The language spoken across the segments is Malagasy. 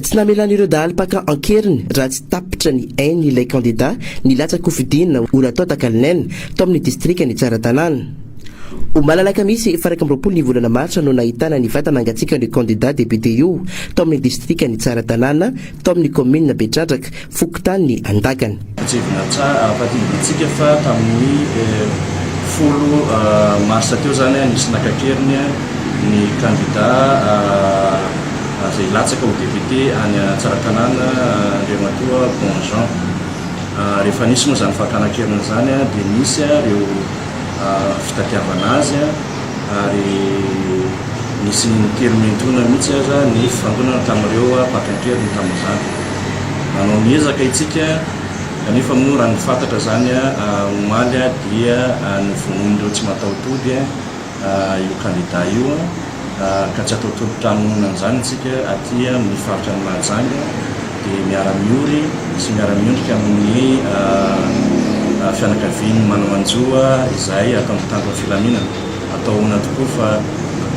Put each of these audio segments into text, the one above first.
tsy namelan'ireo dahalo-paka ankeriny raha tsy tapitra ny ainy ilay kandida nilatsaka hofidinina ho natao takalinena tao amin'ny distrika ny tsara-tanàna. Ho malalaka misy 20 ny volana martsa no nahitana ny vata mangatsiaka ny candidat député io tao amin'ny distrika ny tsara-tanàna tao amin'ny commune Betradraka Fokotany ny Andakana. Fatiditsika fa tamin'ny 10 marsa teo zany nisy nakakeriny ny candidat izay latsaka ho député any tsara-tanàna Andriamatoa Bonjean. Rehefa nisy moa zany fakanakerina zany dia nisy ireo fitatiavana azy ary nisy nitermentona mihitsy aza ny fifangonana tamin'ireo mpakankeriny tamin'izany. Manao miezaka itsika kanefa moa raha nifantatra zany omaly dia ny vononin'ireo tsy mataotody io candidat io ka tsy atao tolo-tranonona an'izany itsika aty amin'ny faritra ny Mahajanga dia miara-miory sy miara-miondrika amin'ny fianakaviany manao anjoa izay atao mitandro filaminana atao ona tokoa fa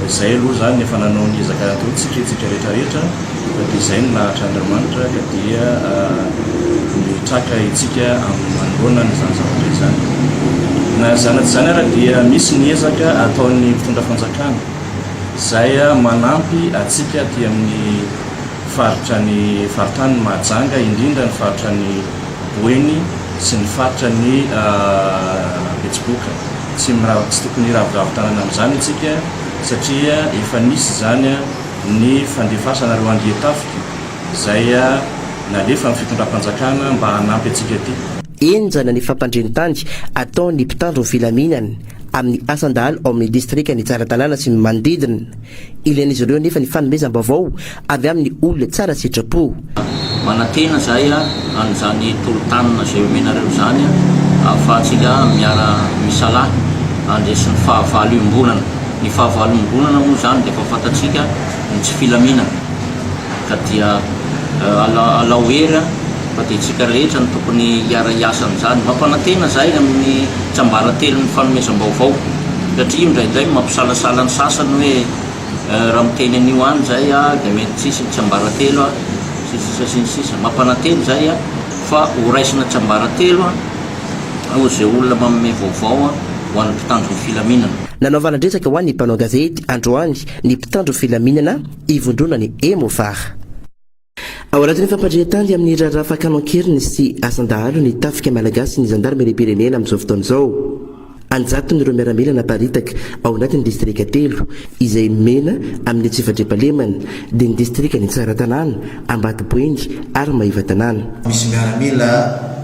izay aloha zany efa nanao ny ezaka tsika rehetrarehetra dia izay ny lahatra Andriamanitra ka dia mitraka itsika amin'ny manoloana ny zany zavatra izany. Na zanaty zany ara dia misy ny ezaka ataon'ny mpitondra fanjakana izay manampy atsika aty amin'ny faritany Mahajanga, indrindra ny faritany Boeny sy ny faritany Betsiboka. Tsy tokony raviravin-tanàna amin'izany itsika satria efa nisy zany ny fandefasana reo andian-tafika izay nalefa amin'ny fitondram-panjakana mba hanampy atsika aty. Enjana ny fampandreni-tany ataon'ny mpitandro ny filaminana amin'ny asan-dahalo ao amin'ny distrika ny tsara-tanàna sy manodidina. Ilain'izy ireo nefa ny fanomezam-baovao avy amin'ny olona tsara sitrapo. Manantena zay an'izany tolo-tanana izay omenareo zany ahafahantsika miara misalahy andresy ny fahavalo-imbonana. Ny fahavalo-imbonana moa zany dia efa fantatsika ny tsy filaminana ka dia alao hery fa dia tsika rehetra ny tokony hiara-hiasa amin'izany. Mampanantena zay amin'ny tsambaratelo ny fanomezam-baovao satria indraindray mampisalasala ny sasany hoe raha miteny an'io any zay dia mety tsisy ny tsambaratelo sisa mampanantena zay fa ho raisina tsambaratelo ho izay olona manome vaovao ho an'ny mpitandro ny filaminana. Nanaovana ndresaka ho an'ny mpanao gazety androany ny mpitandro filaminana ivondrona ny Emofara. Ao anatin'ny fampandrian-tany amin'ny raharaha fakano-ankeriny sy asan-dahalo ny tafika malagasy ny zandarmeriam-pirenena amin'izao fotoana izao. Anjato n'ireo miaramila naparitaka ao anatin'ny distrika 3 izay mena amin'ny Tsifandriampalemana dia ny distrika ny tsara-tanàna, Ambatoboengy ary Maivatanàna. Misy miaramila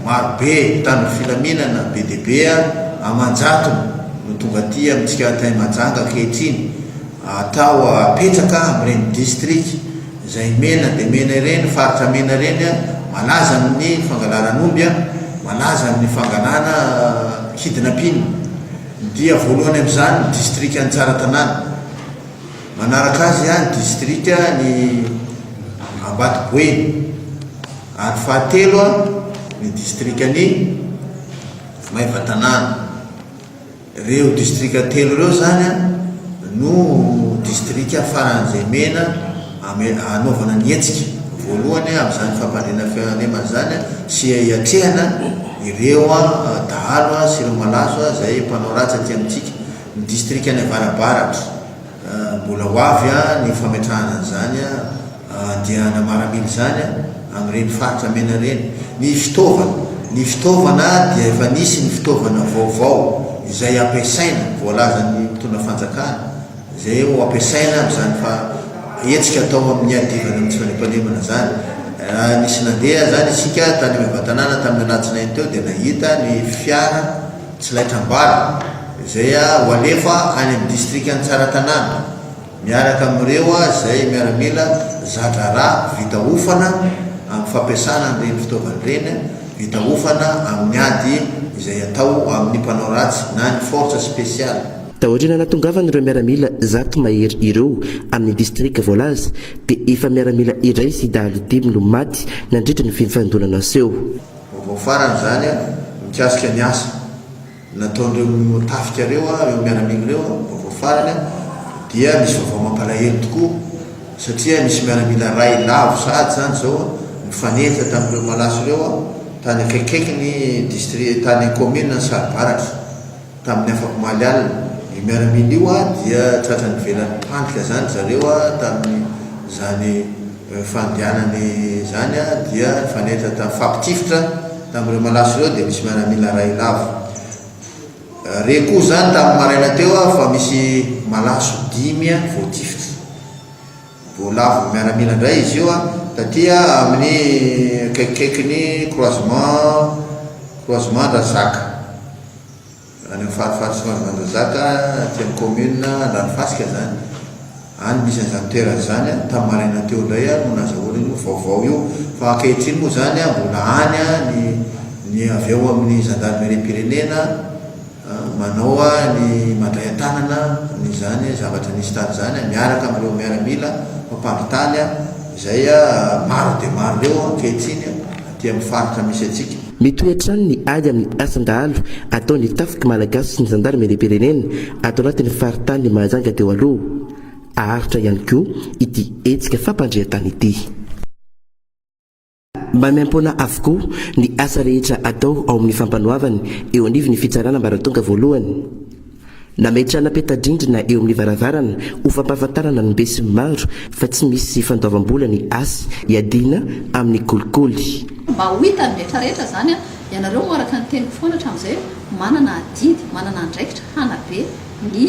marobe tany filaminana BDB amanjato no tonga aty amintsika tay Mahajanga ankehitriny atao apetraka amin'ireny distrika izay mena dia mena ireny faritra mena ireny malaza amin'ny fangalaran'omby malaza amin'ny fangalana hidinapiny dia voalohany amin'izany distrika ny tsara-tanàna. Manaraka azy ny distrika ny Ambatoboeny ary fahatelo ny distrika ny Maivatanàna. Ireo distrika telo ireo zany no distrika faran'izay mena anaovana ny hetsika voalohany amin'izany fampandriana fianemana zany sy hiatrehana ireo dahalo sy ireo malaso izay mpanao ratsy aty amintsika. Ny distrika ny Avarabaratra mbola ho avy ny fametrahana an'izany andiana maramily zany amin'ireny faritra mena ireny. Ny fitaovana dia efa nisy ny fitaovana vaovao izay ampiasaina voalazan'ny mpitondra fanjakana izay ho ampiasaina amin'izany fa hetsika atao amin'ny adivana amin'ny tsy fanempanemana zany. Nisy nandeha zany isika tany Maivatanàna tamin'ny alatsinainy teo dia nahita ny fiara tsy laitram-bary izay ho alefa any amin'ny distrika ny tsara-tanàna miaraka amin'ireo izay miaramila zadrara vita ofana amin'ny fampiasana an'ireny fitaovana ireny, vita ofana amin'ny ady izay atao amin'ny mpanao ratsy na ny force spéciale. Tahotrina natongavana ireo miaramila zato mahery ireo amin'ny distrika voalaza dia efa miaramila iray sy dahalo 5 no maty nandritra ny fifandonana aseho. Vaovao farany zany mikasika ny asa nataon'ireo tafika ireo miaramila ireo vaovao farany dia misy vaovao mampalahelo tokoa satria misy miaramila ray lavo sady zany zao mifaneta tamin'ireo malaso ireo tany akaikaiky ny district tany commune ny Sarobaratra tamin'ny afakomaly alina. Io miaramila io dia tratrany velan'ny pandrika zany zareo tamin'ny zany fandehanany zany dia faneta fampitifitra tamin'ireo malaso ireo dia misy miaramila ray lavo. Rekoa zany tamin'ny maraina teo fa misy malaso 5 voatifitra voalavo miaramila indray izy io tatia amin'ny akaikaiky croisement Drazaka any amin'ny farifaritsy croisement Drazaka aty amin'ny commune Ranofasika zany any misy an'izany toerana zany tamin'ny maraina teo indray no nazahoana io vaovao io fa ankehitriny moa zany mbola any ny avy eo amin'ny gendarmerie pirenena manao ny mandray an-tanana ny zany zavatra nisy tany zany miaraka amin'ireo miaramila mampandritany izay maro dia maro reo ankehitriny aty amin'ny faritra misy atsika. Mitoetrany ny ady amin'ny asandalo ataony tafiky malagasy sy ny gendarmerie pirenena atao anatin'ny faritany ny Mahajanga teo aloha. Aharitra ihany koa ity hetsika fampandrihan-tany ity. Mba miampona avokoa ny asa rehetra atao ao amin'ny fampanoavany eo anivy ny fitsarana mbaratonga voalohany. Nametrana peta-drindrina eo amin'ny varavarana ho fampahafantarana ny besy maro fa tsy misy fandoavam-bola ny asy iadina amin'ny kolikoly. Mba ho hita ny rehetrarehetra zany ianareo moaraka ny teniko foana hatramin'izay manana adidy manana andraikitra hanabe ny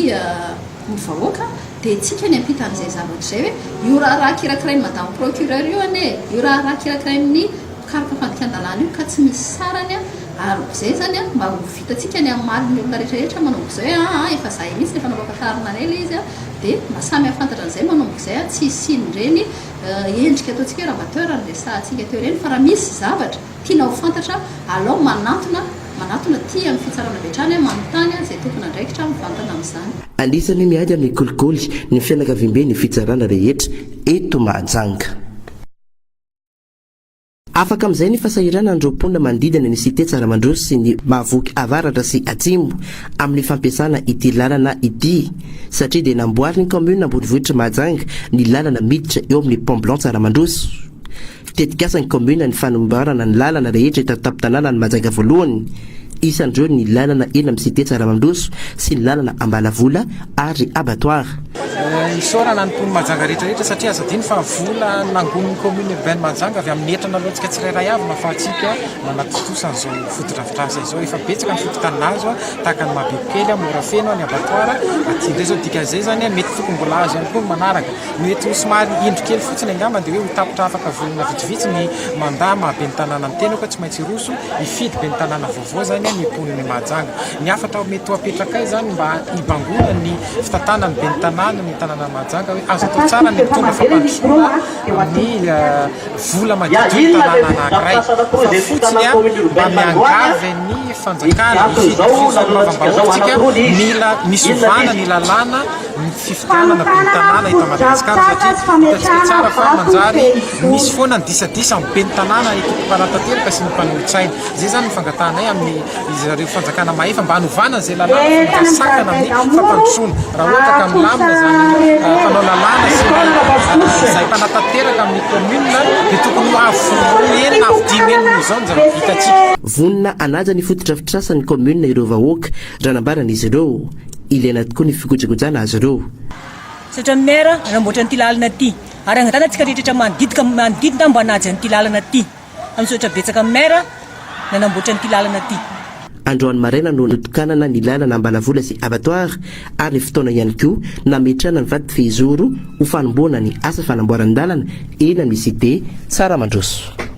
vahoaka dia tsika ny ampitan'izay zavatra izay hoe io raha kirakirain'ny madame procureur io ane io raha kirakirain'ny karaka fandikan-dalàna io ka tsy misy sarany ary izay zany mba ho vitatsika ny amin'ny olona rehetrarehetra manomboka izay efa zahay mihitsy ny fanaova-katarina anela izy dia mba samy hafantatra an'izay manomboka izay tsy isinyreny endrika ataontsika hoe rabateur ny resahantsika teo ireny fa raha misy zavatra tiana ho fantatra alao manatona ty amin'ny fitsarana betrany manontany izay tokony andraikitra mivantana amin'izany. Anisany miady amin'ny kolikoly ny fianakaviam-be ny fitsarana rehetra eto Mahajanga. Afaka amin'izay ny fasahirana andro-ponina manodidina ny site Tsaramandroso sy ny Mahavoky Avaratra sy Atsimo amin'ny fampiasana ity lalana ity satria dia namboary ny commune Ambonivohitra Mahajanga ny lalana miditra eo amin'ny Pont Blanc Tsaramandroso. Tetikasa ny commune ny fanombarana ny lalana rehetra eto an-tampon-tanàna ny Mahajanga voalohany. Isan'ireo ny lalana eny amin'ny site Tsaramandroso sy ny lalana Ambalavola ary Abattoir. Isorana ny mponina Mahajanga rehetrarehetra satria aza diny fa vola nangon'ny commune urbaine Mahajanga avy amin'ny entrana alohantsika tsirairay avy nafahantsika manatositosana izao fotodrafitrasa izao efa betsaka ny fototanana azo tahaka ny Mabekely Morafeno ny Abattoir aty indray zao dika izay zany mety tokony mbola azo ihany koa manaraka mety somary indro kely fotsiny angamba dia hoe ho tapitra afaka volona vitsivitsy ny mandaa mahabe ny tanàna ny teny koa tsy maintsy roso hifidy be ny tanàna vaovao zany ny mponina Mahajanga. Ny afatra mety ho apetraka zany mba hibangona ny fitantanany be ny tanàna ny tanàna Mahajanga hoe azo atao tsara ny mitondra fampandrosoana ny vola madidina tanàna anankiray fa fotsiny mba miangavy ny fanjakana fifidianam-bahoakantsika mila misovana ny lalàna ny fifidianana be ny tanàna eto Madagasikara satria hitatsika tsara fa manjary misy foana ny disadisa amin'ny be ny tanàna eto-panatanteraka sy ny mpanolotsaina. Zay zany mifangatanay amin'ny zareo fanjakana mahefa mba hanovana izay lalàna fanjasakana amin'ny fampandrosoana raha ohatra ka milamina zany fanao lalàna sy izay mpanatanteraka amin'ny commune dia tokony ho avoenina avodimy enina izao ny zavavitatsika. Vonona anaja ny fotodrafitrasa ny commune ireo vahoaka ranambaran'izy ireo ilaina tokoa ny fikojakojana azy ireo. Satria mera anamboatra n'ity lalana ity ary angatana tsika rehetrarehetra manodidina mba hanaja n'ity lalana ity amin'ny sotra betsaka mera nanamboatra n'ity lalana ity. Androany maraina no notokanana ny lalana Ambalavola sy Abattoir ary ny fotoana ihany koa nametrana ny vady fehizoro ho fanomboana ny asa fanamboaran-dalana eny amin'ny site Tsaramandroso.